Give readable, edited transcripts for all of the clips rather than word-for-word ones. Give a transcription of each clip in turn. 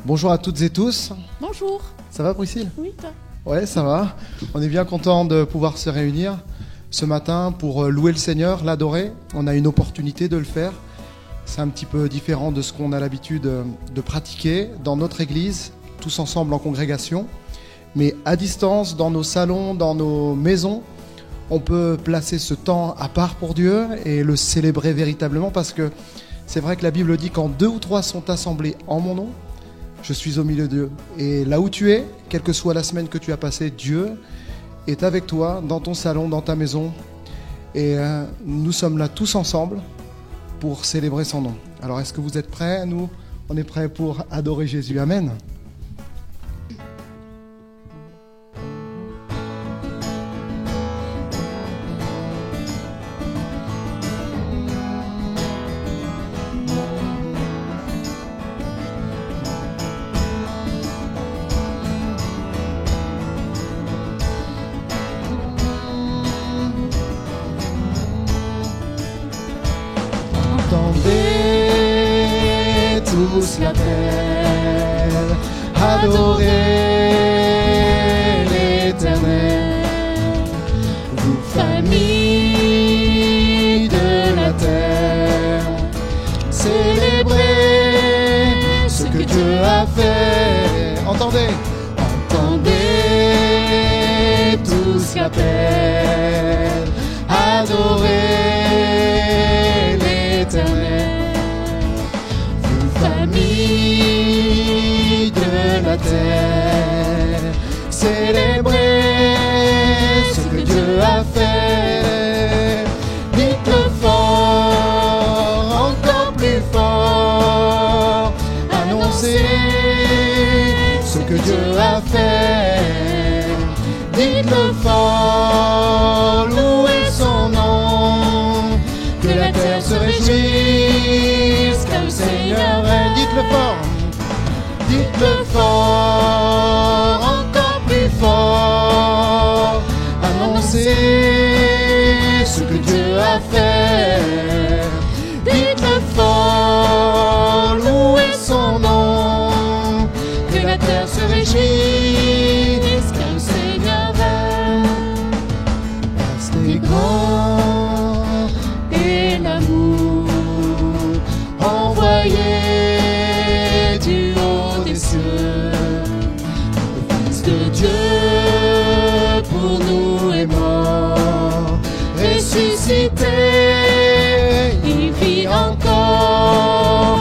Bonjour à toutes et tous. Bonjour. Ça va Priscille ? Oui, toi ? Ouais, ça va. On est bien content de pouvoir se réunir ce matin pour louer le Seigneur, l'adorer. On a une opportunité de le faire. C'est un petit peu différent de ce qu'on a l'habitude de pratiquer dans notre église, tous ensemble en congrégation. Mais à distance, dans nos salons, dans nos maisons, on peut placer ce temps à part pour Dieu et le célébrer véritablement, parce que c'est vrai que la Bible dit quand 2 ou 3 sont assemblés en mon nom, je suis au milieu d'eux. Et là où tu es, quelle que soit la semaine que tu as passée, Dieu est avec toi, dans ton salon, dans ta maison. Et nous sommes là tous ensemble pour célébrer son nom. Alors est-ce que vous êtes prêts ? Nous, on est prêts pour adorer Jésus. Amen. Entendez tous l'appel, adorez l'Éternel, vous familles de la terre, célébrez ce que Dieu a fait. Entendez tous l'appel, adorez vous familles de la terre, célébrez ce que Dieu a fait. Dites-le fort, encore plus fort, annoncez ce que Dieu a fait. Dites-le fort, louez son nom, que la terre se réjouisse, car le Seigneur règne. Dites-le fort, encore plus fort, annoncez ce que Dieu a fait. Dites-le fort, louez son nom, que la terre se réjouisse, car le Seigneur règne. Restez grand et l'amour envoyé du haut des cieux. Le Fils de Dieu pour nous est mort, ressuscité, il vit encore.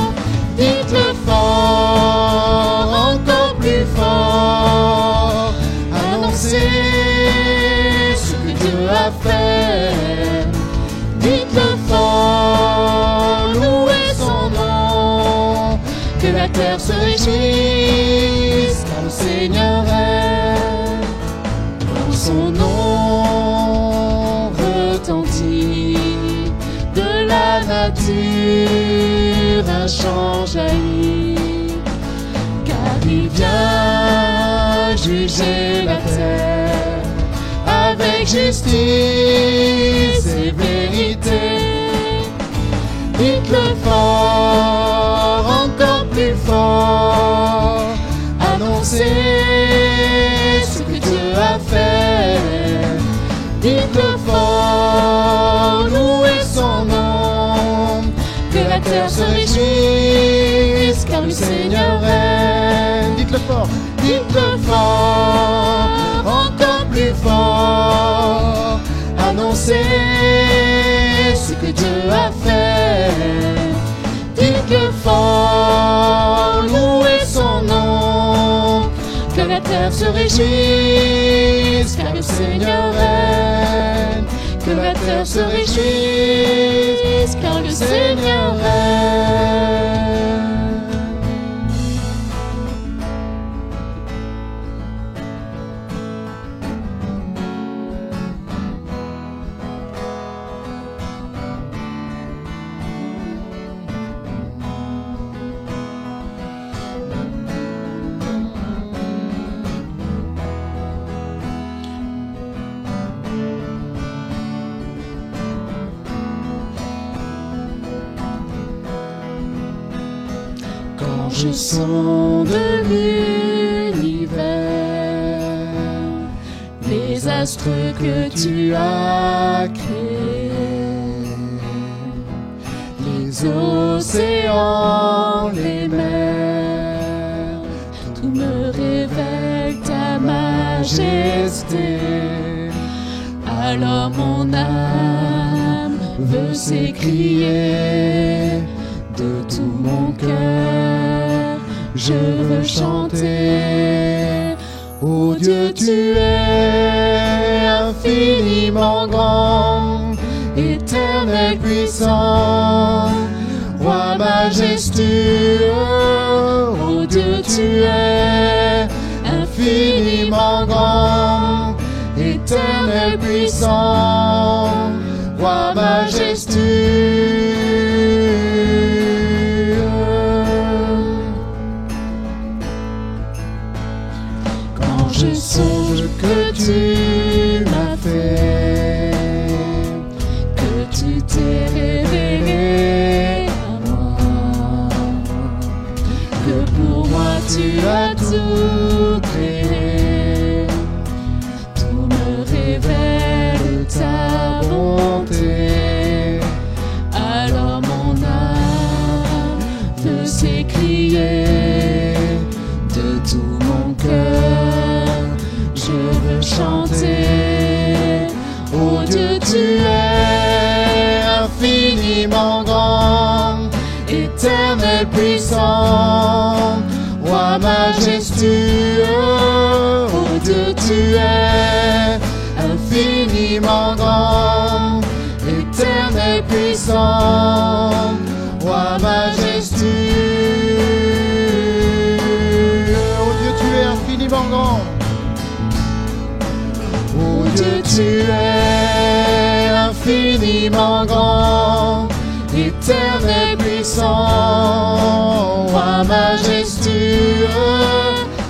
Dites-le fort, encore plus fort, annoncez ce que Dieu a fait. Dites-le fort, louez son nom, que la terre se réjouisse, car le Seigneur règne. Quand son nom retentit, de la nature un chant jaillit, car il vient juger la terre avec justice et vérité. Dites-le fort, encore plus fort, annoncez ce que Dieu a fait. Dites-le fort, louez son nom, que la terre se réjouisse, car le Seigneur règne. Dites-le fort, encore plus fort, annoncez ce que Dieu a fait. Dites-le fort, louez son nom, que la terre se réjouisse, car le Seigneur règne. Que la terre se réjouisse, car le Seigneur règne. je sonde l'univers, les astres que tu as créés, les océans, les mers, tout me révèle ta majesté. Alors mon âme veut s'écrier de tout mon cœur, je veux chanter. Ô Dieu, tu es infiniment grand, éternel puissant, roi majestueux. Ô Dieu, tu es infiniment grand, éternel puissant, roi majestueux. Quand je songe que tu m'as fait, que tu t'es révélé à moi, que pour moi tu as tout créé, tout me révèle ta bonté. Alors mon âme veut s'écrier de tout mon cœur, je veux chanter. Ô Dieu, tu es infiniment grand, éternel puissant, roi majestueux. Ô Dieu, tu es infiniment grand, éternel puissant, roi majestueux. Oh Dieu, tu es infiniment grand. Oh Dieu, tu es infiniment grand, éternel puissant, roi majestueux.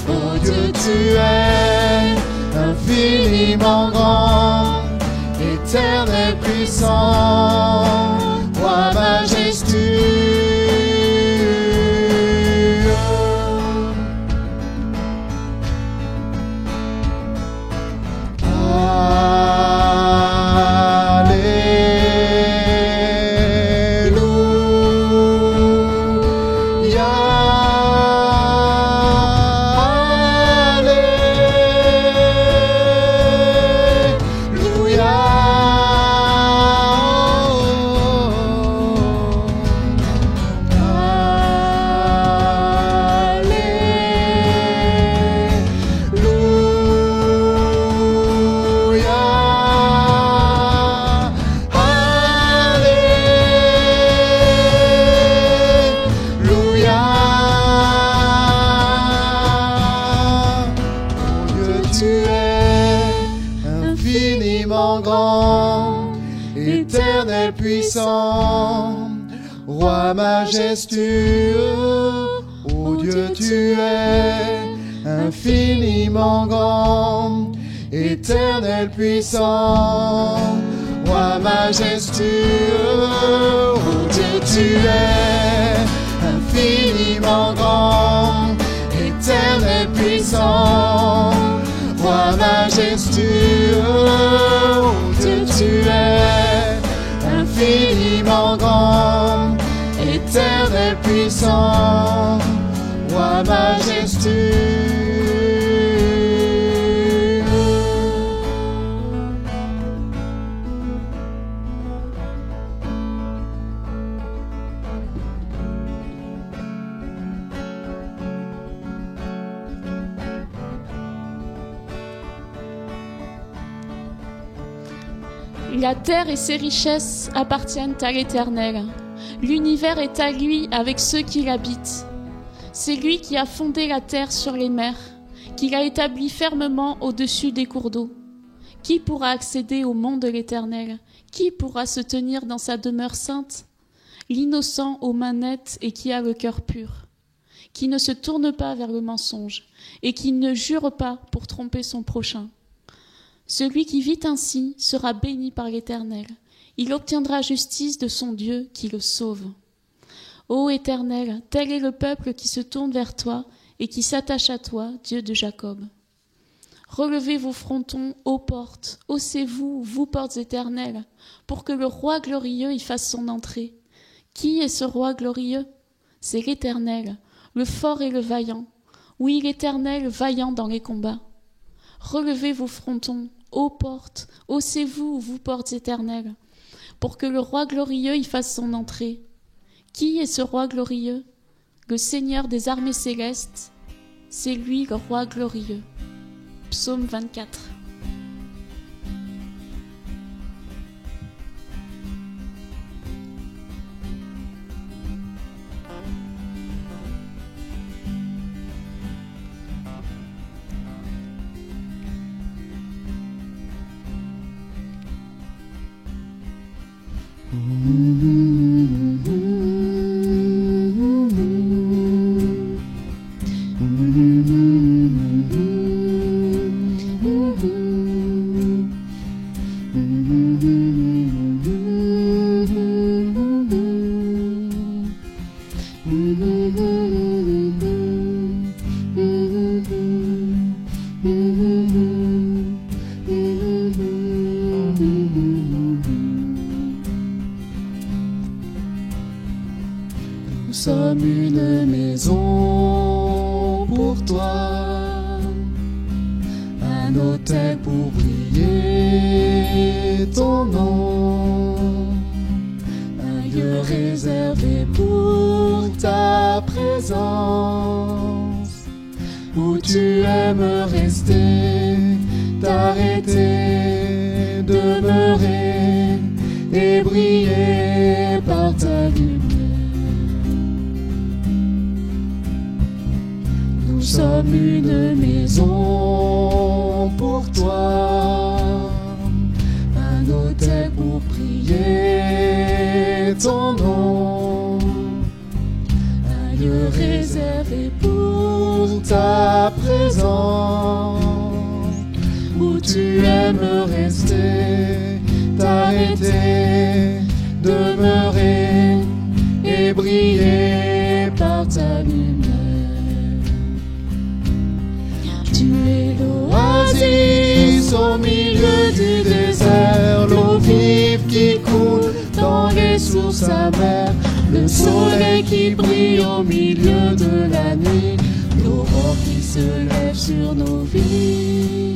Oh Dieu, tu es infiniment grand, éternel puissant, roi majestueux. Éternel puissant, roi majestueux. Ô Dieu, tu es infiniment grand, éternel puissant, roi majestueux. Ô Dieu, tu es infiniment grand, éternel puissant, roi majestueux. Ô Dieu, tu es infiniment grand, éternel puissant, roi majestueux. La terre et ses richesses appartiennent à l'Éternel. L'univers est à lui avec ceux qui l'habitent. C'est lui qui a fondé la terre sur les mers, qui l'a établie fermement au-dessus des cours d'eau. Qui pourra accéder au mont de l'Éternel? Qui pourra se tenir dans sa demeure sainte? L'innocent aux mains nettes et qui a le cœur pur, qui ne se tourne pas vers le mensonge et qui ne jure pas pour tromper son prochain. Celui qui vit ainsi sera béni par l'Éternel. Il obtiendra justice de son Dieu qui le sauve. Ô Éternel, tel est le peuple qui se tourne vers toi et qui s'attache à toi, Dieu de Jacob. Relevez vos frontons, ô portes, haussez-vous, vous portes éternelles, pour que le roi glorieux y fasse son entrée. Qui est ce roi glorieux? C'est l'Éternel, le fort et le vaillant. Oui, l'Éternel, vaillant dans les combats. Relevez vos frontons, ô portes, haussez-vous, vous portes éternelles, pour que le roi glorieux y fasse son entrée. Qui est ce roi glorieux? Le Seigneur des armées célestes, c'est lui le roi glorieux. Psaume 24. Nous sommes une maison pour toi, un autel pour briller ton nom, un lieu réservé pour ta présence, où tu aimes rester, t'arrêter, demeurer et briller par ta lumière. Nous sommes une maison pour toi, un autel pour prier ton nom, un lieu réservé pour ta présence, où tu aimes rester, t'arrêter, demeurer et briller par ta lumière. Tu es l'oasis au milieu du désert, l'eau vive qui coule dans les sources amères, le soleil qui brille au milieu de la nuit, l'aurore qui se lève sur nos vies.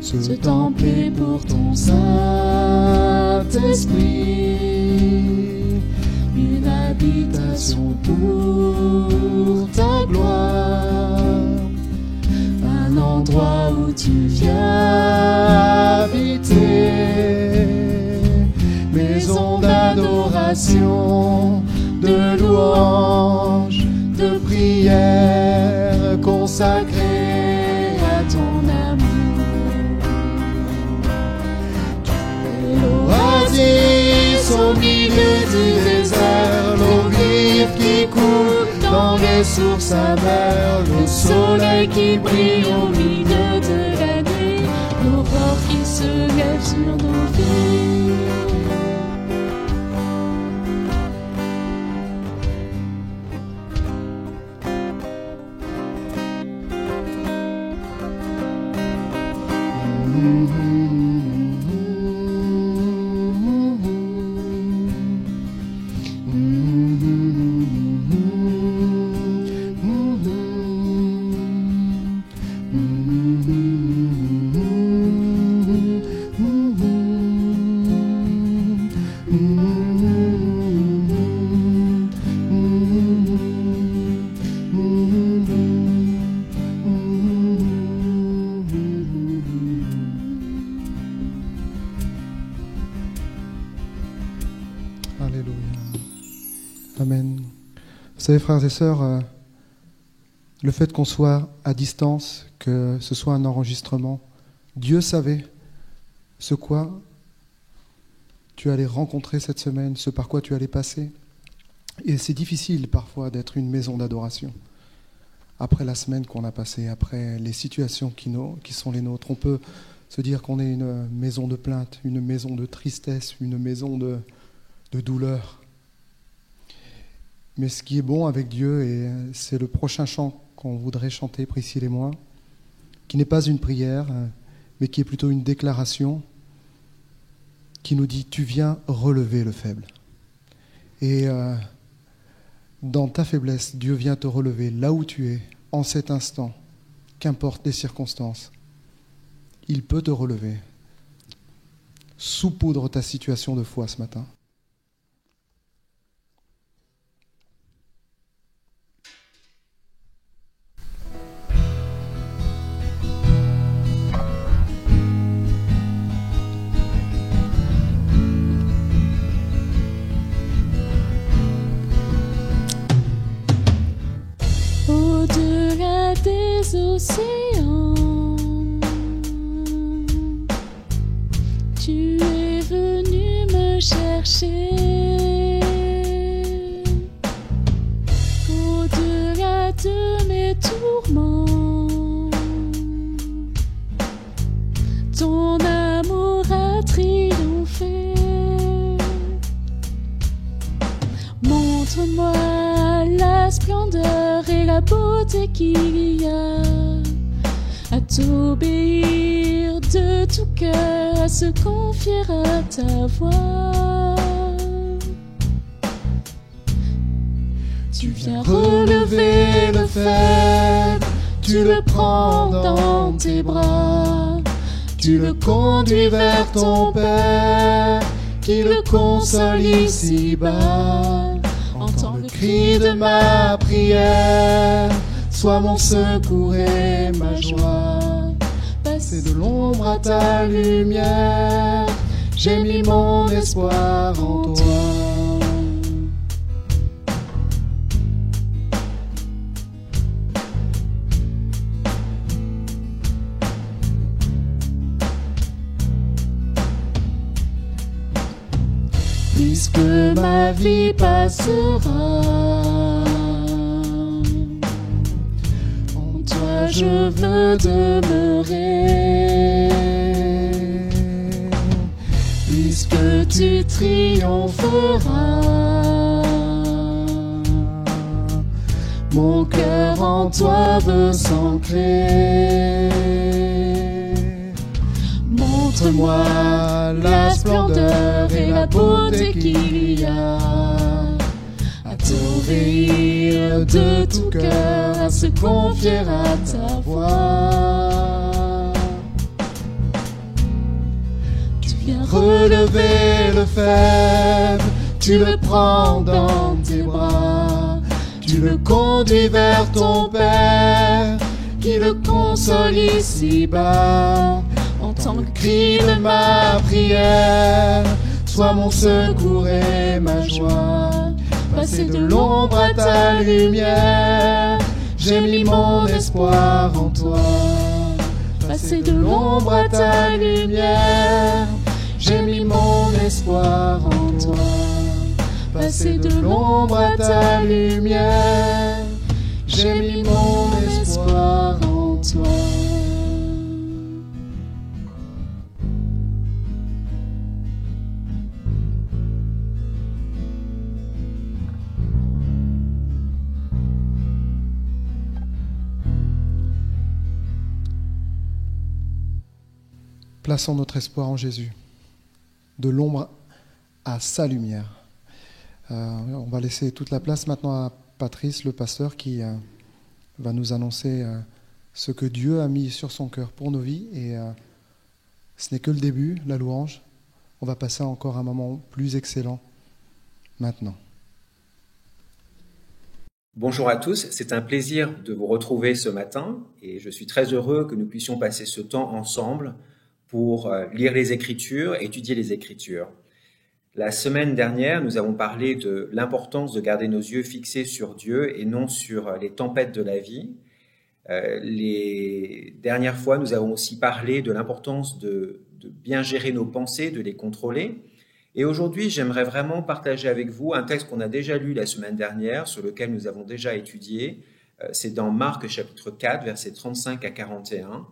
Ce temple est pour ton Saint-Esprit, une habitation pour ta gloire, un endroit où tu viens habiter, maison d'adoration, de louange, de prière consacrée à ton amour. L'oasis au milieu du désert, l'eau vive qui coule dans les sources amères, le soleil qui brille au milieu de la nuit, l'aurore qui se lève sur nos vies. Alléluia. Amen. Vous savez, frères et sœurs, le fait qu'on soit à distance, que ce soit un enregistrement, Dieu savait ce quoi tu allais rencontrer cette semaine, ce par quoi tu allais passer. Et c'est difficile parfois d'être une maison d'adoration. après la semaine qu'on a passée, après les situations qui sont les nôtres. On peut se dire qu'on est une maison de plainte, une maison de tristesse, une maison de douleur. Mais ce qui est bon avec Dieu, et c'est le prochain chant qu'on voudrait chanter, Priscille et moi, qui n'est pas une prière, mais qui est plutôt une déclaration, qui nous dit « Tu viens relever le faible ». Et dans ta faiblesse, Dieu vient te relever là où tu es, en cet instant, qu'importe les circonstances. Il peut te relever. Saupoudre ta situation de foi ce matin. Au-delà des océans, tu es venu me chercher. Au-delà de mes tourments, ton amour a triomphé. Montre-moi la splendeur et la beauté qu'il y a à t'obéir de tout cœur, à se confier à ta voix. Tu viens relever le faible, tu le prends dans tes bras, tu le conduis vers ton Père, qui le console ici-bas. Entends le cri de ma prière, sois mon secours et ma joie. Passer de l'ombre à ta lumière, j'ai mis mon espoir en toi. Puisque ma vie passera, en toi je veux demeurer. Puisque tu triompheras, mon cœur en toi veut s'ancrer. Montre-moi la splendeur et la beauté qu'il y a à t'obéir de tout cœur, à se confier à ta voix. Tu viens relever le faible, tu le prends dans tes bras, tu le conduis vers ton Père, qui le console ici-bas. Entends le cri de ma prière, sois mon secours et ma joie. Passer de l'ombre à ta lumière, j'ai mis mon espoir en toi. Passer de l'ombre à ta lumière, j'ai mis mon espoir en toi. Passer de l'ombre à ta lumière, j'ai mis mon espoir en toi. Plaçons notre espoir en Jésus, de l'ombre à sa lumière. On va laisser toute la place maintenant à Patrice, le pasteur, qui va nous annoncer ce que Dieu a mis sur son cœur pour nos vies. Et ce n'est que le début, la louange. On va passer encore un moment plus excellent maintenant. Bonjour à tous, c'est un plaisir de vous retrouver ce matin et je suis très heureux que nous puissions passer ce temps ensemble pour lire les Écritures, étudier les Écritures. La semaine dernière, nous avons parlé de l'importance de garder nos yeux fixés sur Dieu et non sur les tempêtes de la vie. Les dernières fois, nous avons aussi parlé de l'importance de bien gérer nos pensées, de les contrôler. Et aujourd'hui, j'aimerais vraiment partager avec vous un texte qu'on a déjà lu la semaine dernière, sur lequel nous avons déjà étudié, C'est dans Marc chapitre 4, versets 35 à 41.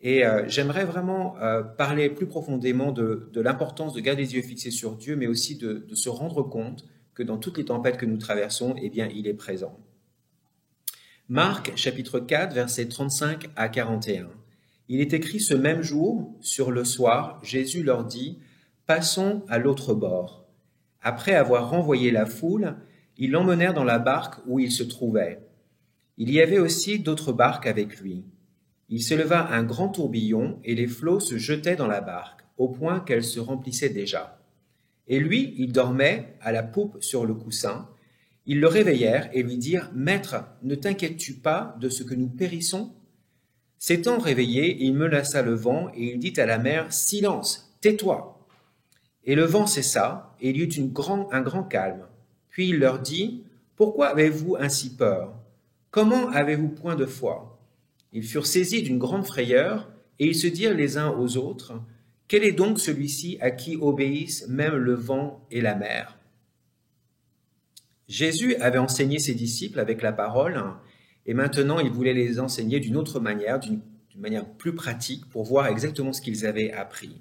Et j'aimerais vraiment parler plus profondément de l'importance de garder les yeux fixés sur Dieu, mais aussi de se rendre compte que dans toutes les tempêtes que nous traversons, eh bien, il est présent. Marc chapitre 4, versets 35 à 41. Il est écrit: ce même jour, sur le soir, Jésus leur dit: passons à l'autre bord. Après avoir renvoyé la foule, ils l'emmenèrent dans la barque où il se trouvait. Il y avait aussi d'autres barques avec lui. Il se leva un grand tourbillon et les flots se jetaient dans la barque, au point qu'elle se remplissait déjà. Et lui, il dormait à la poupe sur le coussin. Ils le réveillèrent et lui dirent: Maître, ne t'inquiètes-tu pas de ce que nous périssons? S'étant réveillé, il menaça le vent et il dit à la mer: Silence, tais-toi. Et le vent cessa et il y eut un grand calme. Puis il leur dit: Pourquoi avez-vous ainsi peur? Comment avez-vous point de foi? Ils furent saisis d'une grande frayeur, et ils se dirent les uns aux autres: Quel est donc celui-ci à qui obéissent même le vent et la mer? Jésus avait enseigné ses disciples avec la parole, et maintenant il voulait les enseigner d'une autre manière, d'une manière plus pratique, pour voir exactement ce qu'ils avaient appris.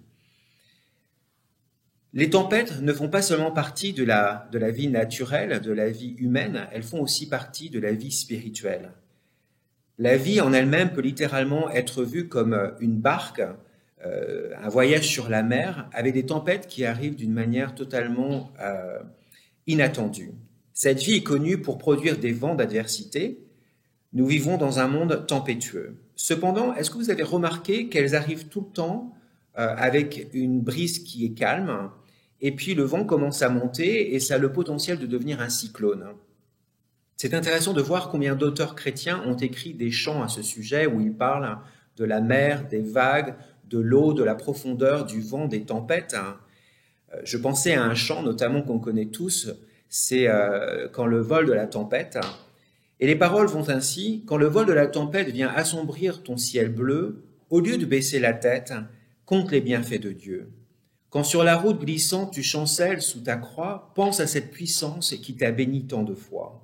Les tempêtes ne font pas seulement partie de la vie naturelle, de la vie humaine, elles font aussi partie de la vie spirituelle. La vie en elle-même peut littéralement être vue comme une barque, un voyage sur la mer, avec des tempêtes qui arrivent d'une manière totalement inattendue. Cette vie est connue pour produire des vents d'adversité. Nous vivons dans un monde tempétueux. Cependant, est-ce que vous avez remarqué qu'elles arrivent tout le temps avec une brise qui est calme, et puis le vent commence à monter et ça a le potentiel de devenir un cyclone? C'est intéressant de voir combien d'auteurs chrétiens ont écrit des chants à ce sujet où ils parlent de la mer, des vagues, de l'eau, de la profondeur, du vent, des tempêtes. Je pensais à un chant notamment qu'on connaît tous, c'est Quand le vol de la tempête. Et les paroles vont ainsi: Quand le vol de la tempête vient assombrir ton ciel bleu, au lieu de baisser la tête, compte les bienfaits de Dieu. Quand sur la route glissante tu chancelles sous ta croix, pense à cette puissance qui t'a béni tant de fois.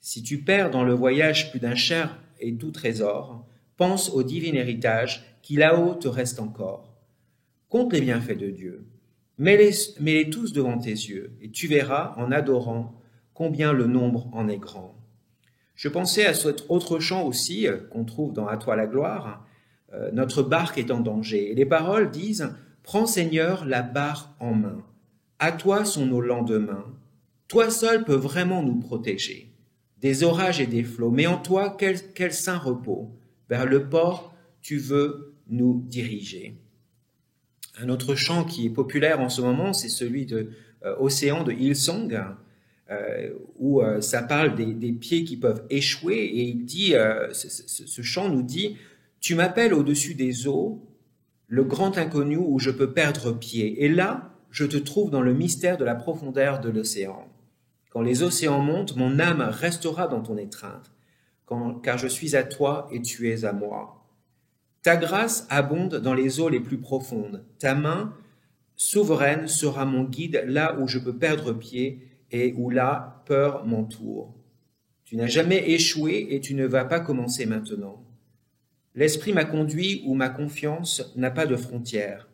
Si tu perds dans le voyage plus d'un cher et doux trésor, pense au divin héritage qui là-haut te reste encore. Compte les bienfaits de Dieu, mets-les tous devant tes yeux, et tu verras, en adorant, combien le nombre en est grand. Je pensais à cet autre chant aussi, qu'on trouve dans À toi la gloire, notre barque est en danger. Et les paroles disent: Prends Seigneur la barre en main, à toi sont nos lendemains, toi seul peux vraiment nous protéger. Des orages et des flots, mais en toi, quel saint repos. Vers le port, tu veux nous diriger. Un autre chant qui est populaire en ce moment, c'est celui de Océan de Hillsong, où ça parle des pieds qui peuvent échouer, et il dit, ce chant nous dit: Tu m'appelles au-dessus des eaux, le grand inconnu où je peux perdre pied, et là, je te trouve dans le mystère de la profondeur de l'océan. Quand les océans montent, mon âme restera dans ton étreinte, car je suis à toi et tu es à moi. Ta grâce abonde dans les eaux les plus profondes. Ta main souveraine sera mon guide là où je peux perdre pied et où la peur m'entoure. Tu n'as jamais échoué et tu ne vas pas commencer maintenant. L'esprit m'a conduit où ma confiance n'a pas de frontières.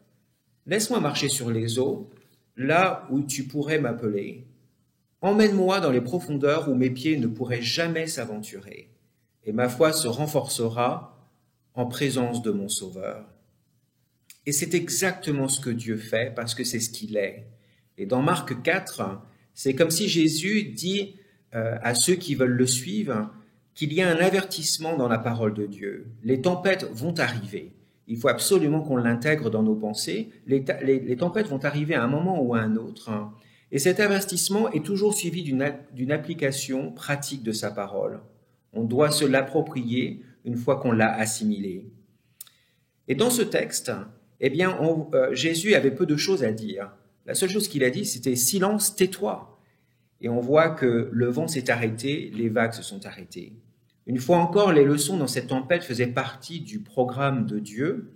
Laisse-moi marcher sur les eaux, là où tu pourrais m'appeler. Emmène-moi dans les profondeurs où mes pieds ne pourraient jamais s'aventurer, et ma foi se renforcera en présence de mon Sauveur. Et c'est exactement ce que Dieu fait, parce que c'est ce qu'il est. Et dans Marc 4, c'est comme si Jésus dit à ceux qui veulent le suivre qu'il y a un avertissement dans la parole de Dieu. Les tempêtes vont arriver. Il faut absolument qu'on l'intègre dans nos pensées. Les tempêtes vont arriver à un moment ou à un autre. Et cet avertissement est toujours suivi d'une application pratique de sa parole. On doit se l'approprier une fois qu'on l'a assimilé. Et dans ce texte, eh bien, Jésus avait peu de choses à dire. La seule chose qu'il a dit, c'était « Silence, tais-toi ». Et on voit que le vent s'est arrêté, les vagues se sont arrêtées. Une fois encore, les leçons dans cette tempête faisaient partie du programme de Dieu.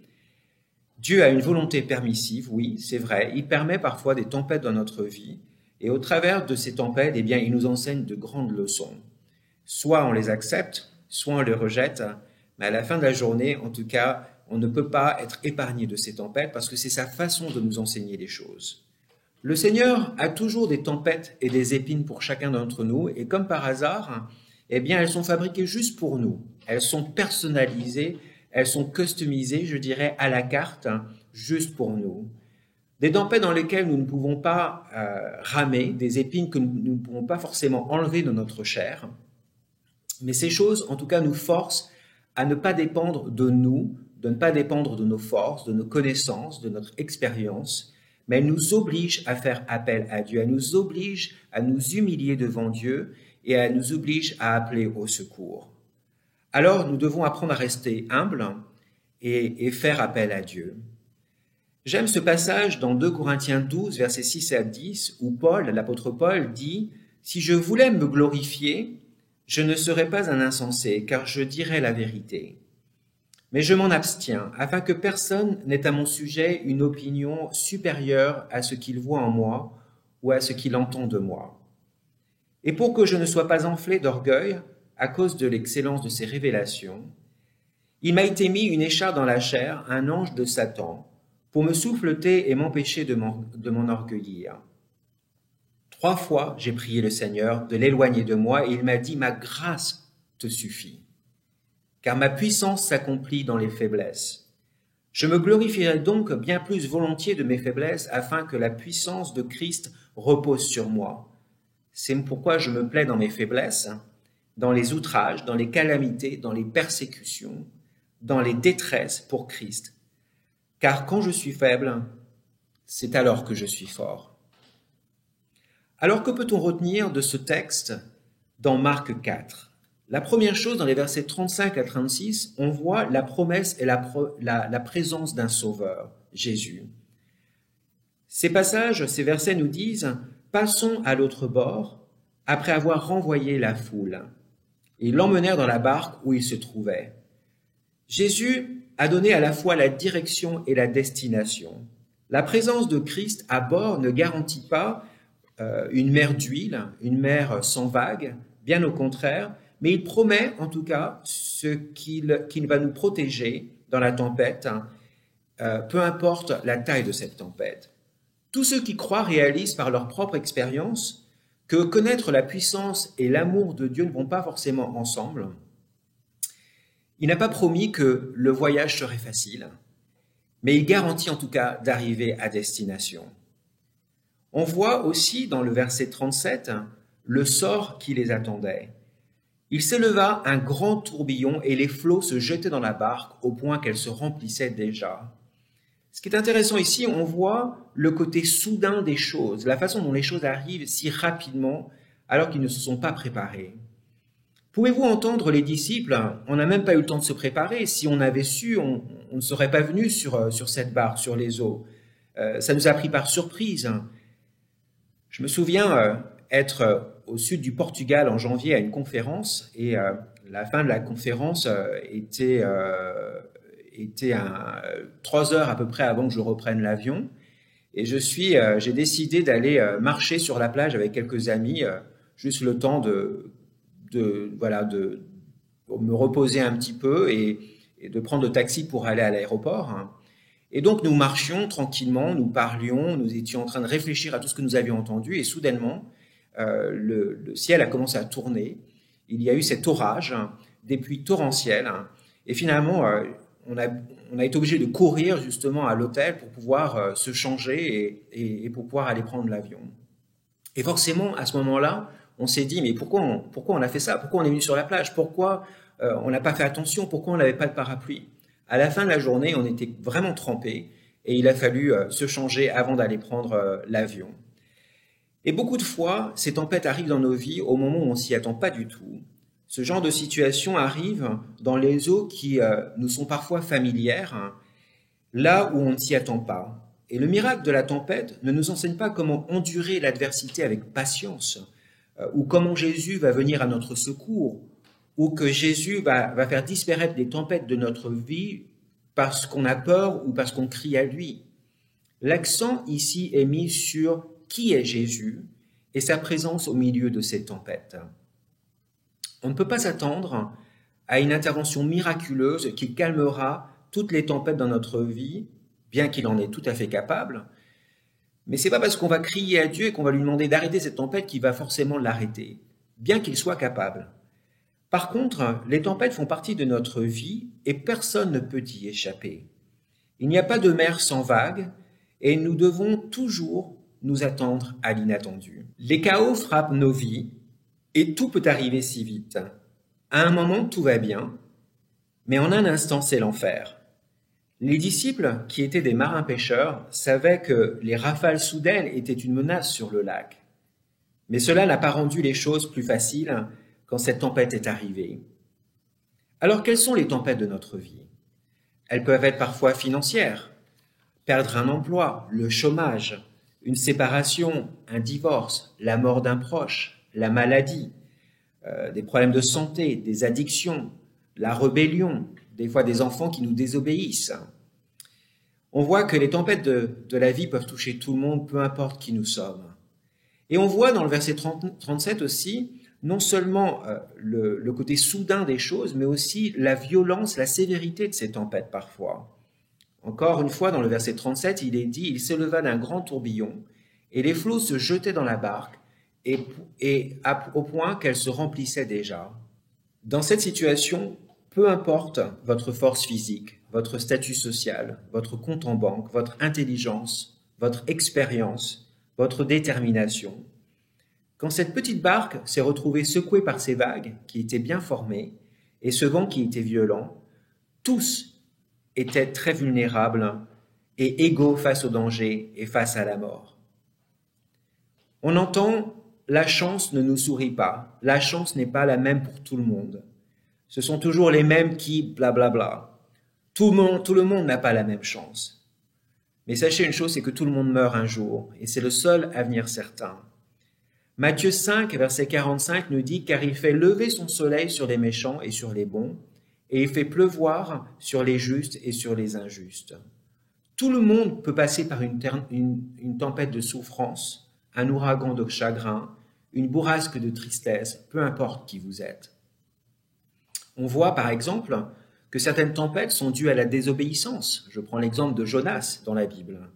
Dieu a une volonté permissive, oui, c'est vrai. Il permet parfois des tempêtes dans notre vie. Et au travers de ces tempêtes, eh bien, il nous enseigne de grandes leçons. Soit on les accepte, soit on les rejette, mais à la fin de la journée, en tout cas, on ne peut pas être épargné de ces tempêtes parce que c'est sa façon de nous enseigner les choses. Le Seigneur a toujours des tempêtes et des épines pour chacun d'entre nous, et comme par hasard, eh bien, elles sont fabriquées juste pour nous. Elles sont personnalisées, elles sont customisées, je dirais, à la carte, juste pour nous. Des tempêtes dans lesquelles nous ne pouvons pas ramer, des épines que nous ne pouvons pas forcément enlever de notre chair. Mais ces choses, en tout cas, nous forcent à ne pas dépendre de nous, de ne pas dépendre de nos forces, de nos connaissances, de notre expérience, mais elles nous obligent à faire appel à Dieu, elles nous obligent à nous humilier devant Dieu et elles nous obligent à appeler au secours. Alors, nous devons apprendre à rester humbles et faire appel à Dieu. J'aime ce passage dans 2 Corinthiens 12, versets 6 à 10, où l'apôtre Paul dit « Si je voulais me glorifier, je ne serais pas un insensé, car je dirais la vérité. Mais je m'en abstiens, afin que personne n'ait à mon sujet une opinion supérieure à ce qu'il voit en moi ou à ce qu'il entend de moi. Et pour que je ne sois pas enflé d'orgueil à cause de l'excellence de ces révélations, il m'a été mis une écharpe dans la chair, un ange de Satan, pour me souffleter et m'empêcher de m'enorgueillir. 3 fois, j'ai prié le Seigneur de l'éloigner de moi et il m'a dit « Ma grâce te suffit, car ma puissance s'accomplit dans les faiblesses. Je me glorifierai donc bien plus volontiers de mes faiblesses afin que la puissance de Christ repose sur moi. C'est pourquoi je me plais dans mes faiblesses, dans les outrages, dans les calamités, dans les persécutions, dans les détresses pour Christ. Car quand je suis faible, c'est alors que je suis fort. » Alors que peut-on retenir de ce texte dans Marc 4 ? La première chose, dans les versets 35 à 36, on voit la promesse et la présence d'un sauveur, Jésus. Ces passages, ces versets nous disent « Passons à l'autre bord, après avoir renvoyé la foule. » Ils l'emmenèrent dans la barque où il se trouvait. Jésus a donné à la fois la direction et la destination. La présence de Christ à bord ne garantit pas une mer d'huile, une mer sans vagues, bien au contraire, mais il promet en tout cas qu'il va nous protéger dans la tempête, peu importe la taille de cette tempête. Tous ceux qui croient réalisent par leur propre expérience que connaître la puissance et l'amour de Dieu ne vont pas forcément ensemble. Il n'a pas promis que le voyage serait facile, mais il garantit en tout cas d'arriver à destination. On voit aussi dans le verset 37 le sort qui les attendait. Il s'éleva un grand tourbillon et les flots se jetaient dans la barque au point qu'elle se remplissait déjà. Ce qui est intéressant ici, on voit le côté soudain des choses, la façon dont les choses arrivent si rapidement alors qu'ils ne se sont pas préparés. Pouvez-vous entendre les disciples? On n'a même pas eu le temps de se préparer. Si on avait su, on ne serait pas venu sur cette barque, sur les eaux. Ça nous a pris par surprise. Je me souviens être au sud du Portugal en janvier à une conférence et la fin de la conférence était 3 heures à peu près avant que je reprenne l'avion. Et j'ai décidé d'aller marcher sur la plage avec quelques amis, juste le temps de me reposer un petit peu et de prendre le taxi pour aller à l'aéroport. Et donc nous marchions tranquillement, nous parlions, nous étions en train de réfléchir à tout ce que nous avions entendu et soudainement le ciel a commencé à tourner. Il y a eu cet orage, des pluies torrentielles et finalement on a été obligé de courir justement à l'hôtel pour pouvoir se changer et pour pouvoir aller prendre l'avion. Et forcément à ce moment-là, on s'est dit mais pourquoi on a fait ça? Pourquoi on est venu sur la plage? Pourquoi on n'a pas fait attention? Pourquoi on n'avait pas de parapluie? À la fin de la journée, on était vraiment trempés et il a fallu se changer avant d'aller prendre l'avion. Et beaucoup de fois, ces tempêtes arrivent dans nos vies au moment où on s'y attend pas du tout. Ce genre de situation arrive dans les eaux qui nous sont parfois familières, là où on ne s'y attend pas. Et le miracle de la tempête ne nous enseigne pas comment endurer l'adversité avec patience, ou comment Jésus va venir à notre secours, ou que Jésus va faire disparaître les tempêtes de notre vie parce qu'on a peur ou parce qu'on crie à lui. L'accent ici est mis sur qui est Jésus et sa présence au milieu de ces tempêtes. On ne peut pas s'attendre à une intervention miraculeuse qui calmera toutes les tempêtes dans notre vie, bien qu'il en est tout à fait capable. Mais c'est pas parce qu'on va crier à Dieu et qu'on va lui demander d'arrêter cette tempête qu'il va forcément l'arrêter, bien qu'il soit capable. Par contre, les tempêtes font partie de notre vie et personne ne peut y échapper. Il n'y a pas de mer sans vagues et nous devons toujours nous attendre à l'inattendu. Les chaos frappent nos vies et tout peut arriver si vite. À un moment, tout va bien, mais en un instant, c'est l'enfer. Les disciples, qui étaient des marins-pêcheurs, savaient que les rafales soudaines étaient une menace sur le lac. Mais cela n'a pas rendu les choses plus faciles quand cette tempête est arrivée. Alors, quelles sont les tempêtes de notre vie? Elles peuvent être parfois financières, perdre un emploi, le chômage, une séparation, un divorce, la mort d'un proche, la maladie, des problèmes de santé, des addictions, la rébellion, des fois des enfants qui nous désobéissent. On voit que les tempêtes de la vie peuvent toucher tout le monde, peu importe qui nous sommes. Et on voit dans le verset 37 aussi, non seulement le côté soudain des choses, mais aussi la violence, la sévérité de ces tempêtes parfois. Encore une fois, dans le verset 37, il est dit « Il s'éleva d'un grand tourbillon, et les flots se jetaient dans la barque, au point qu'elle se remplissait déjà. » Dans cette situation, peu importe votre force physique, votre statut social, votre compte en banque, votre intelligence, votre expérience, votre détermination, quand cette petite barque s'est retrouvée secouée par ces vagues qui étaient bien formées et ce vent qui était violent, tous étaient très vulnérables et égaux face au danger et face à la mort. On entend « la chance ne nous sourit pas, la chance n'est pas la même pour tout le monde ». Ce sont toujours les mêmes qui blablabla. Tout le monde n'a pas la même chance. Mais sachez une chose, c'est que tout le monde meurt un jour, et c'est le seul avenir certain. Matthieu 5, verset 45 nous dit « Car il fait lever son soleil sur les méchants et sur les bons, et il fait pleuvoir sur les justes et sur les injustes. » Tout le monde peut passer par une tempête de souffrance, un ouragan de chagrin, une bourrasque de tristesse, peu importe qui vous êtes. On voit par exemple que certaines tempêtes sont dues à la désobéissance. Je prends l'exemple de Jonas dans la Bible.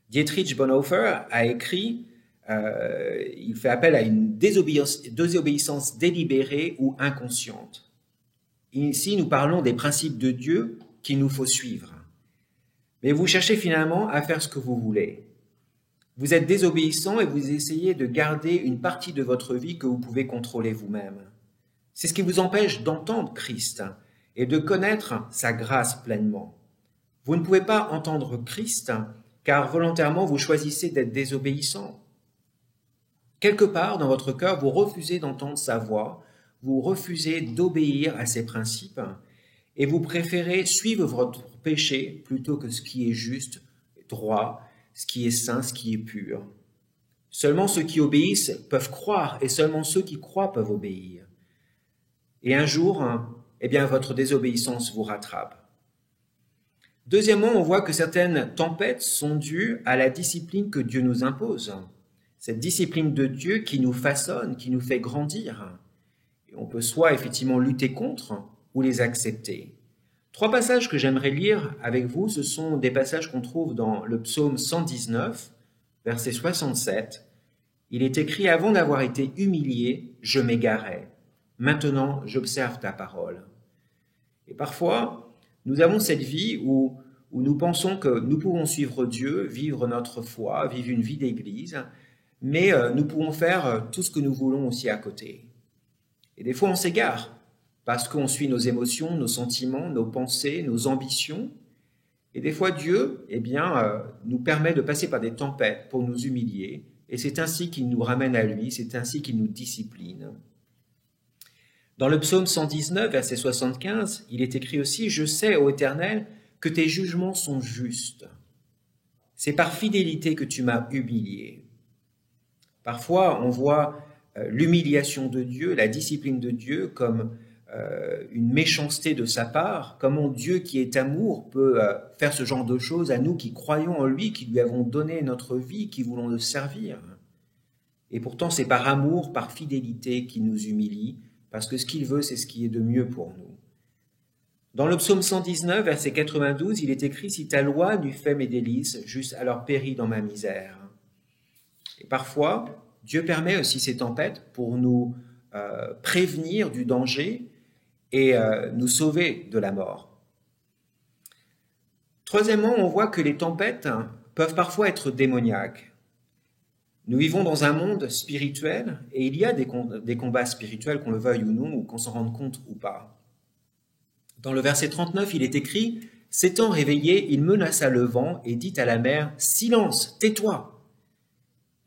Dietrich Bonhoeffer a écrit il fait appel à une désobéissance délibérée ou inconsciente. Ici, nous parlons des principes de Dieu qu'il nous faut suivre. Mais vous cherchez finalement à faire ce que vous voulez. Vous êtes désobéissant et vous essayez de garder une partie de votre vie que vous pouvez contrôler vous-même. C'est ce qui vous empêche d'entendre Christ et de connaître sa grâce pleinement. Vous ne pouvez pas entendre Christ car volontairement vous choisissez d'être désobéissant. Quelque part dans votre cœur, vous refusez d'entendre sa voix, vous refusez d'obéir à ses principes et vous préférez suivre votre péché plutôt que ce qui est juste, droit, ce qui est saint, ce qui est pur. Seulement ceux qui obéissent peuvent croire et seulement ceux qui croient peuvent obéir. Et un jour, votre désobéissance vous rattrape. Deuxièmement, on voit que certaines tempêtes sont dues à la discipline que Dieu nous impose. Cette discipline de Dieu qui nous façonne, qui nous fait grandir. Et on peut soit effectivement lutter contre ou les accepter. 3 passages que j'aimerais lire avec vous, ce sont des passages qu'on trouve dans le psaume 119, verset 67. Il est écrit « Avant d'avoir été humilié, je m'égarais. Maintenant, j'observe ta parole. » Et parfois, nous avons cette vie où nous pensons que nous pouvons suivre Dieu, vivre notre foi, vivre une vie d'église, mais nous pouvons faire tout ce que nous voulons aussi à côté. Et des fois, on s'égare parce qu'on suit nos émotions, nos sentiments, nos pensées, nos ambitions. Et des fois, Dieu nous permet de passer par des tempêtes pour nous humilier. Et c'est ainsi qu'il nous ramène à lui, c'est ainsi qu'il nous discipline. Dans le psaume 119, verset 75, il est écrit aussi « Je sais, ô Éternel, que tes jugements sont justes. C'est par fidélité que tu m'as humilié. » Parfois, on voit l'humiliation de Dieu, la discipline de Dieu comme une méchanceté de sa part. Comment Dieu, qui est amour, peut faire ce genre de choses à nous qui croyons en lui, qui lui avons donné notre vie, qui voulons le servir. Et pourtant, c'est par amour, par fidélité qu'il nous humilie, parce que ce qu'il veut, c'est ce qui est de mieux pour nous. Dans le psaume 119, verset 92, il est écrit « Si ta loi n'eût fait mes délices, j'eusse alors péri dans ma misère. » Et parfois, Dieu permet aussi ces tempêtes pour nous prévenir du danger et nous sauver de la mort. Troisièmement, on voit que les tempêtes peuvent parfois être démoniaques. Nous vivons dans un monde spirituel et il y a des combats spirituels, qu'on le veuille ou non, ou qu'on s'en rende compte ou pas. Dans le verset 39, il est écrit « S'étant réveillé, il menaça le vent et dit à la mer « Silence, tais-toi !»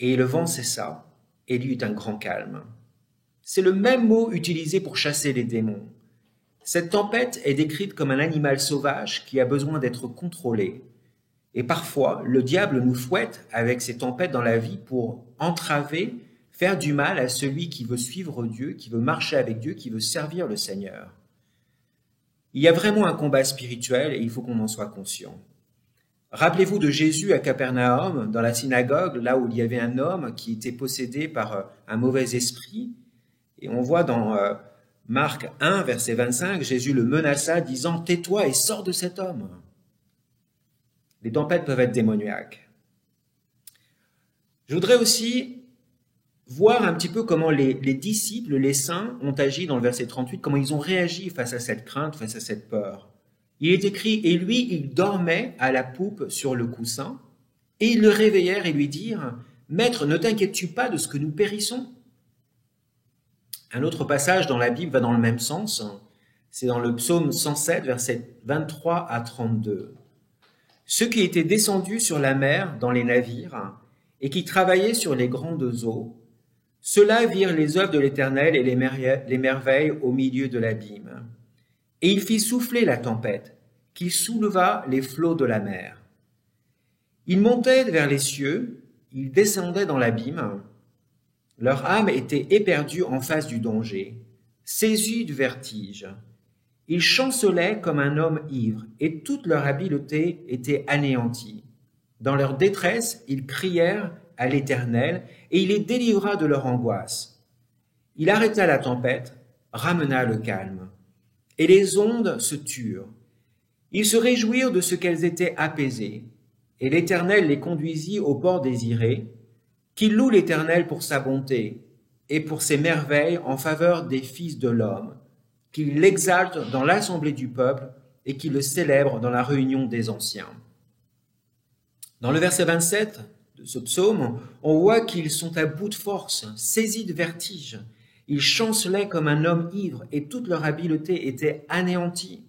Et le vent cessa et il y eut un grand calme. C'est le même mot utilisé pour chasser les démons. Cette tempête est décrite comme un animal sauvage qui a besoin d'être contrôlé. Et parfois, le diable nous fouette avec ces tempêtes dans la vie pour entraver, faire du mal à celui qui veut suivre Dieu, qui veut marcher avec Dieu, qui veut servir le Seigneur. Il y a vraiment un combat spirituel et il faut qu'on en soit conscient. Rappelez-vous de Jésus à Capernaum, dans la synagogue, là où il y avait un homme qui était possédé par un mauvais esprit. Et on voit dans Marc 1, verset 25, Jésus le menaça, disant « Tais-toi et sors de cet homme ». Les tempêtes peuvent être démoniaques. Je voudrais aussi voir un petit peu comment les disciples, les saints, ont agi dans le verset 38, comment ils ont réagi face à cette crainte, face à cette peur. Il est écrit « Et lui, il dormait à la poupe sur le coussin, et ils le réveillèrent et lui dirent « Maître, ne t'inquiètes-tu pas de ce que nous périssons ?» Un autre passage dans la Bible va dans le même sens. C'est dans le psaume 107, versets 23 à 32. Ceux qui étaient descendus sur la mer dans les navires et qui travaillaient sur les grandes eaux, ceux-là virent les œuvres de l'Éternel et les merveilles au milieu de l'abîme. Et il fit souffler la tempête, qui souleva les flots de la mer. Ils montaient vers les cieux, ils descendaient dans l'abîme. Leur âme était éperdue en face du danger, saisie du vertige. Ils chancelaient comme un homme ivre, et toute leur habileté était anéantie. Dans leur détresse, ils crièrent à l'Éternel, et il les délivra de leur angoisse. Il arrêta la tempête, ramena le calme, et les ondes se turent. Ils se réjouirent de ce qu'elles étaient apaisées, et l'Éternel les conduisit au port désiré. Qu'ils louent l'Éternel pour sa bonté et pour ses merveilles en faveur des fils de l'homme, qu'ils l'exaltent dans l'assemblée du peuple et qu'ils le célèbrent dans la réunion des anciens. Dans le verset 27 de ce psaume, on voit qu'ils sont à bout de force, saisis de vertige. Ils chancelaient comme un homme ivre et toute leur habileté était anéantie.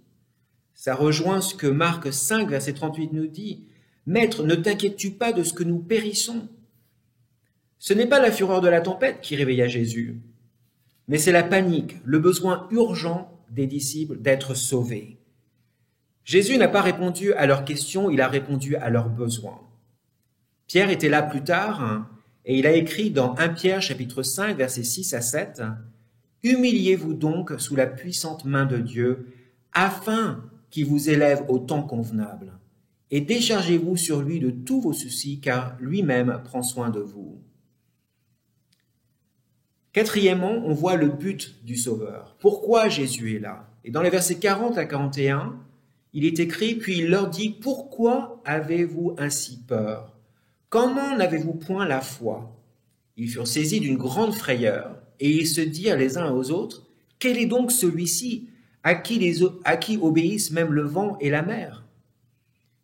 Ça rejoint ce que Marc 5, verset 38 nous dit. « Maître, ne t'inquiètes-tu pas de ce que nous périssons ?» Ce n'est pas la fureur de la tempête qui réveilla Jésus, mais c'est la panique, le besoin urgent des disciples d'être sauvés. Jésus n'a pas répondu à leurs questions, il a répondu à leurs besoins. Pierre était là plus tard et il a écrit dans 1 Pierre chapitre 5 versets 6 à 7 « Humiliez-vous donc sous la puissante main de Dieu afin qu'il vous élève au temps convenable et déchargez-vous sur lui de tous vos soucis car lui-même prend soin de vous. » Quatrièmement, on voit le but du Sauveur. Pourquoi Jésus est là? Et dans les versets 40 à 41, il est écrit « Puis il leur dit, pourquoi avez-vous ainsi peur? Comment n'avez-vous point la foi ?» Ils furent saisis d'une grande frayeur et ils se dirent les uns aux autres « Quel est donc celui-ci à qui obéissent même le vent et la mer ?»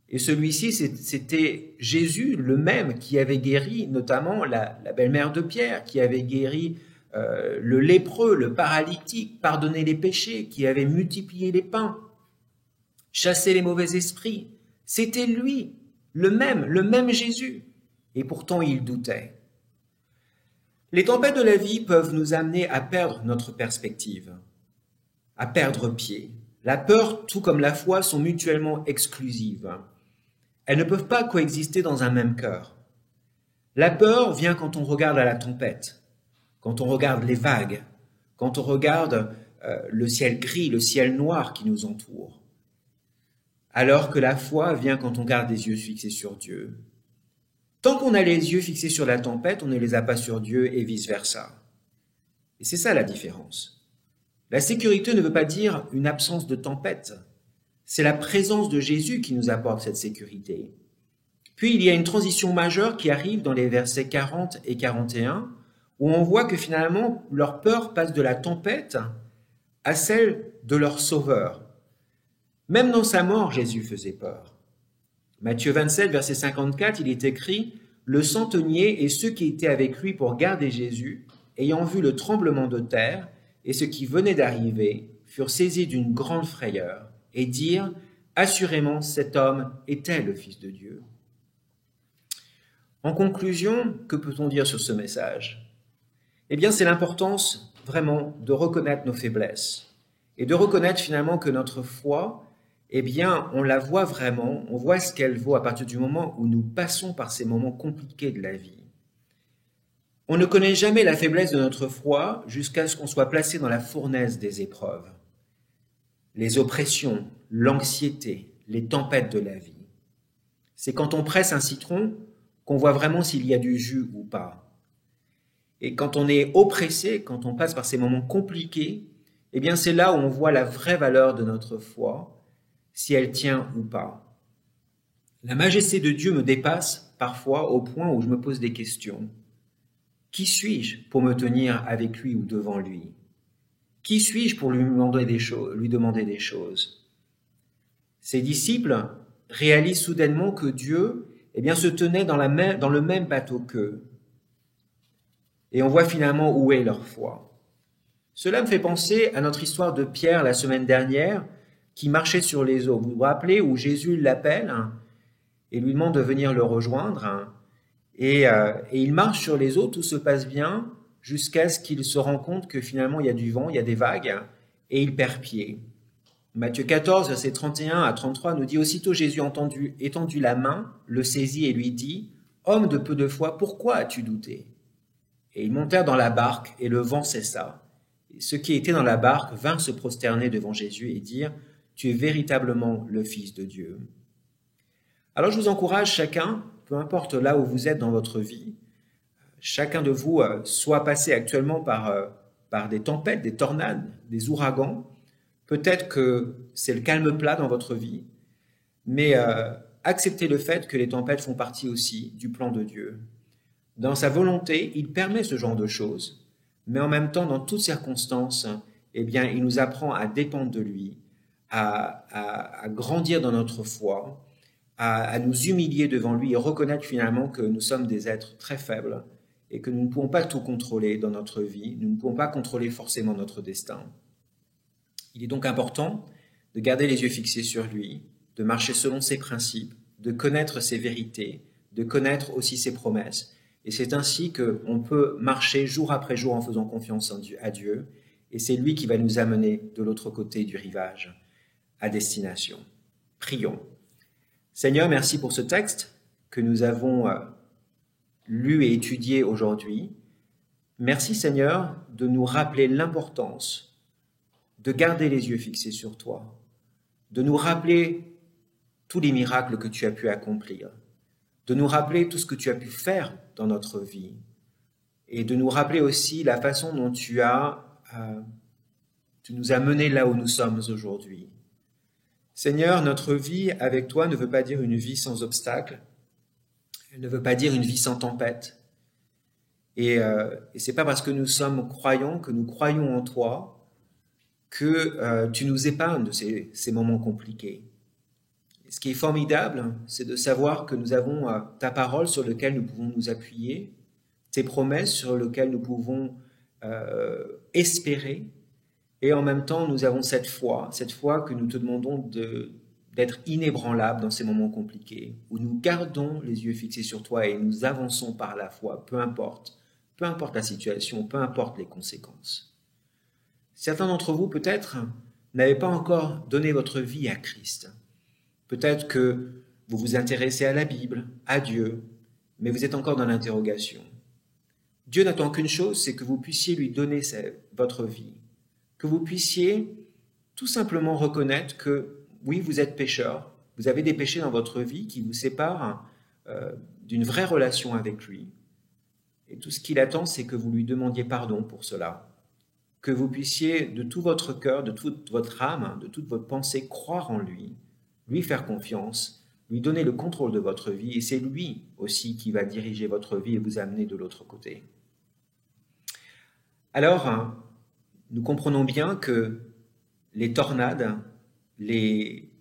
Et celui-ci, c'était Jésus, le même qui avait guéri notamment la belle-mère de Pierre, qui avait guéri le lépreux, le paralytique, pardonné les péchés, qui avait multiplié les pains, chassé les mauvais esprits. C'était lui, le même Jésus. Et pourtant, il doutait. Les tempêtes de la vie peuvent nous amener à perdre notre perspective, à perdre pied. La peur, tout comme la foi, sont mutuellement exclusives. Elles ne peuvent pas coexister dans un même cœur. La peur vient quand on regarde à la tempête, quand on regarde les vagues, quand on regarde le ciel gris, le ciel noir qui nous entoure. Alors que la foi vient quand on garde les yeux fixés sur Dieu. Tant qu'on a les yeux fixés sur la tempête, on ne les a pas sur Dieu et vice-versa. Et c'est ça la différence. La sécurité ne veut pas dire une absence de tempête. C'est la présence de Jésus qui nous apporte cette sécurité. Puis il y a une transition majeure qui arrive dans les versets 40 et 41, où on voit que finalement leur peur passe de la tempête à celle de leur Sauveur. Même dans sa mort, Jésus faisait peur. Matthieu 27, verset 54, il est écrit « Le centenier et ceux qui étaient avec lui pour garder Jésus, ayant vu le tremblement de terre et ce qui venait d'arriver, furent saisis d'une grande frayeur et dirent « Assurément, cet homme était le Fils de Dieu. » En conclusion, que peut-on dire sur ce message? Eh bien, c'est l'importance vraiment de reconnaître nos faiblesses et de reconnaître finalement que notre foi, eh bien, on la voit vraiment, on voit ce qu'elle vaut à partir du moment où nous passons par ces moments compliqués de la vie. On ne connaît jamais la faiblesse de notre foi jusqu'à ce qu'on soit placé dans la fournaise des épreuves. Les oppressions, l'anxiété, les tempêtes de la vie. C'est quand on presse un citron qu'on voit vraiment s'il y a du jus ou pas. Et quand on est oppressé, quand on passe par ces moments compliqués, eh bien c'est là où on voit la vraie valeur de notre foi, si elle tient ou pas. La majesté de Dieu me dépasse parfois au point où je me pose des questions. Qui suis-je pour me tenir avec lui ou devant lui? Qui suis-je pour lui demander des choses? Ses disciples réalisent soudainement que Dieu eh bien, se tenait dans le même bateau qu'eux. Et on voit finalement où est leur foi. Cela me fait penser à notre histoire de Pierre la semaine dernière, qui marchait sur les eaux. Vous vous rappelez où Jésus l'appelle et lui demande de venir le rejoindre. Et il marche sur les eaux, tout se passe bien, jusqu'à ce qu'il se rend compte que finalement il y a du vent, il y a des vagues, et il perd pied. Matthieu 14, versets 31 à 33 nous dit « Aussitôt Jésus étendu la main, le saisit et lui dit « Homme de peu de foi, pourquoi as-tu douté ?» Et ils montèrent dans la barque, et le vent cessa. Et ceux qui étaient dans la barque vinrent se prosterner devant Jésus et dire « Tu es véritablement le Fils de Dieu. » Alors je vous encourage chacun, peu importe là où vous êtes dans votre vie, chacun de vous soit passé actuellement par des tempêtes, des tornades, des ouragans. Peut-être que c'est le calme plat dans votre vie, mais acceptez le fait que les tempêtes font partie aussi du plan de Dieu. Dans sa volonté, il permet ce genre de choses, mais en même temps, dans toutes circonstances, eh bien, il nous apprend à dépendre de lui, à grandir dans notre foi, à nous humilier devant lui et reconnaître finalement que nous sommes des êtres très faibles et que nous ne pouvons pas tout contrôler dans notre vie, nous ne pouvons pas contrôler forcément notre destin. Il est donc important de garder les yeux fixés sur lui, de marcher selon ses principes, de connaître ses vérités, de connaître aussi ses promesses. Et c'est ainsi qu'on peut marcher jour après jour en faisant confiance à Dieu. Et c'est lui qui va nous amener de l'autre côté du rivage, à destination. Prions. Seigneur, merci pour ce texte que nous avons lu et étudié aujourd'hui. Merci Seigneur de nous rappeler l'importance de garder les yeux fixés sur toi, de nous rappeler tous les miracles que tu as pu accomplir, de nous rappeler tout ce que tu as pu faire dans notre vie et de nous rappeler aussi la façon dont tu nous as menés là où nous sommes aujourd'hui. Seigneur, notre vie avec toi ne veut pas dire une vie sans obstacles, elle ne veut pas dire une vie sans tempête. Et c'est pas parce que nous sommes croyants, que nous croyons en toi, que tu nous épargnes de ces moments compliqués. Et ce qui est formidable, c'est de savoir que nous avons ta parole sur laquelle nous pouvons nous appuyer, tes promesses sur lesquelles nous pouvons espérer, et en même temps nous avons cette foi que nous te demandons d'être inébranlable dans ces moments compliqués, où nous gardons les yeux fixés sur toi et nous avançons par la foi, peu importe la situation, peu importe les conséquences. Certains d'entre vous, peut-être, n'avez pas encore donné votre vie à Christ. Peut-être que vous vous intéressez à la Bible, à Dieu, mais vous êtes encore dans l'interrogation. Dieu n'attend qu'une chose, c'est que vous puissiez lui donner votre vie, que vous puissiez tout simplement reconnaître que, oui, vous êtes pécheur, vous avez des péchés dans votre vie qui vous séparent d'une vraie relation avec lui. Et tout ce qu'il attend, c'est que vous lui demandiez pardon pour cela. que vous puissiez de tout votre cœur, de toute votre âme, de toute votre pensée, croire en lui, lui faire confiance, lui donner le contrôle de votre vie, et c'est lui aussi qui va diriger votre vie et vous amener de l'autre côté. Alors, nous comprenons bien que les tornades, les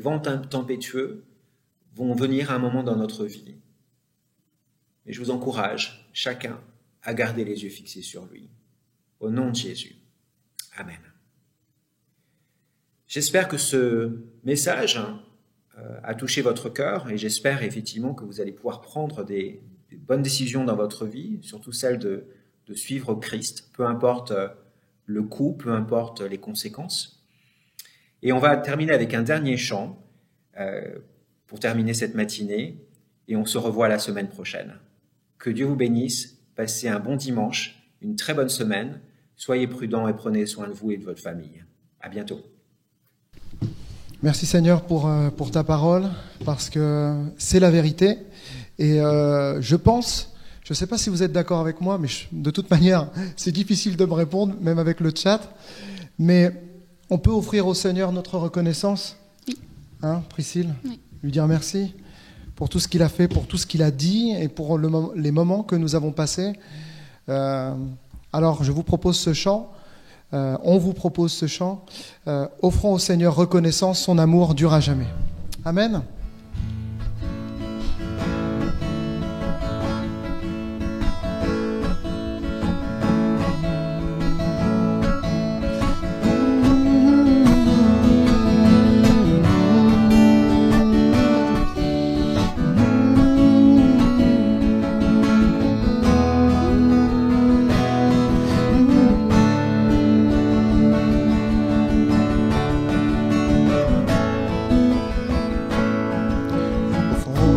vents tempétueux vont venir à un moment dans notre vie. Et je vous encourage, chacun, à garder les yeux fixés sur lui. Au nom de Jésus. Amen. J'espère que ce message a touché votre cœur et j'espère effectivement que vous allez pouvoir prendre des bonnes décisions dans votre vie, surtout celle de suivre Christ, peu importe le coût, peu importe les conséquences. Et on va terminer avec un dernier chant pour terminer cette matinée et on se revoit la semaine prochaine. Que Dieu vous bénisse, passez un bon dimanche, une très bonne semaine, soyez prudents et prenez soin de vous et de votre famille. À bientôt. Merci Seigneur pour ta parole, parce que c'est la vérité. Et je pense, je ne sais pas si vous êtes d'accord avec moi, mais de toute manière, c'est difficile de me répondre, même avec le chat. Mais on peut offrir au Seigneur notre reconnaissance, hein, Priscille, Oui. Lui dire merci pour tout ce qu'il a fait, pour tout ce qu'il a dit et pour les moments que nous avons passés. Alors, je vous propose ce chant. On vous propose ce chant. Offrons au Seigneur reconnaissance, son amour dure à jamais. Amen.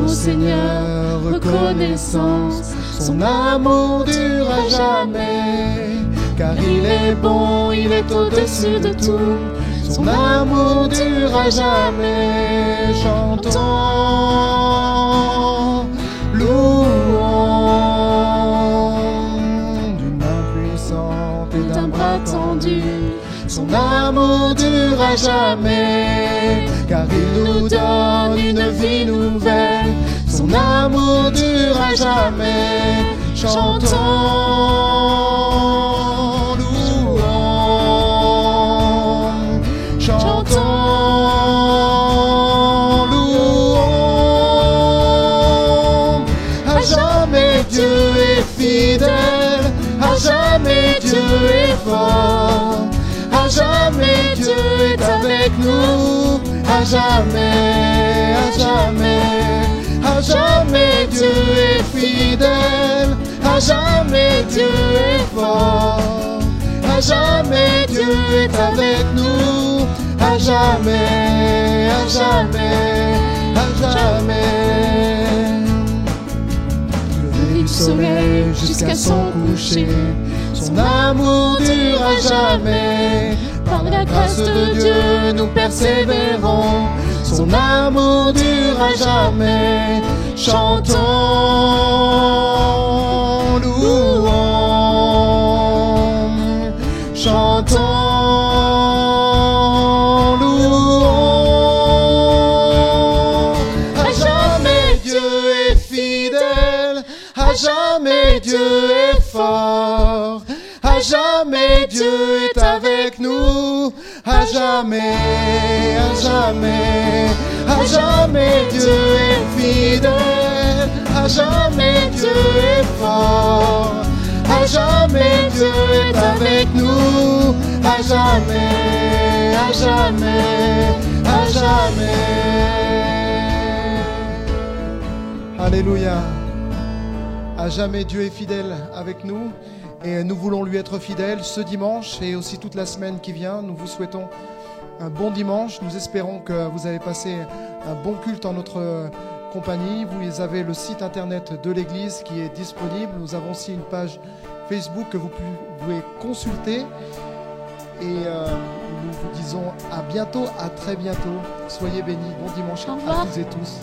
Seigneur, reconnaissance, son amour dure à jamais, car il est bon, il est au-dessus de tout, son amour dure à jamais. Chantons, louons d'une main puissante et d'un bras tendu, son amour dure à jamais, car il nous donne une vie nouvelle. Son amour dure à jamais. Chantons, louons, chantons, louons. À jamais Dieu est fidèle, à jamais Dieu est fort, à jamais Dieu est avec nous, à jamais, à jamais. À jamais Dieu est fidèle, à jamais Dieu est fort, à jamais Dieu est avec nous, à jamais, à jamais, à jamais. Du lever du soleil jusqu'à son coucher, son amour dure à jamais. Par la grâce de Dieu, nous persévérons. Son amour dure à jamais. Chantons, louons, chantons, louons. À jamais Dieu est fidèle, à jamais Dieu est fort, à jamais Dieu est avec nous, à jamais, à jamais, à jamais Dieu est fidèle, à jamais Dieu est fort, à jamais Dieu est avec nous, à jamais, à jamais, à jamais. Alléluia. À jamais Dieu est fidèle avec nous. Et nous voulons lui être fidèles ce dimanche et aussi toute la semaine qui vient. Nous vous souhaitons un bon dimanche. Nous espérons que vous avez passé un bon culte en notre compagnie. Vous avez le site internet de l'église qui est disponible. Nous avons aussi une page Facebook que vous pouvez consulter. Et nous vous disons à bientôt, à très bientôt. Soyez bénis. Bon dimanche à toutes et tous.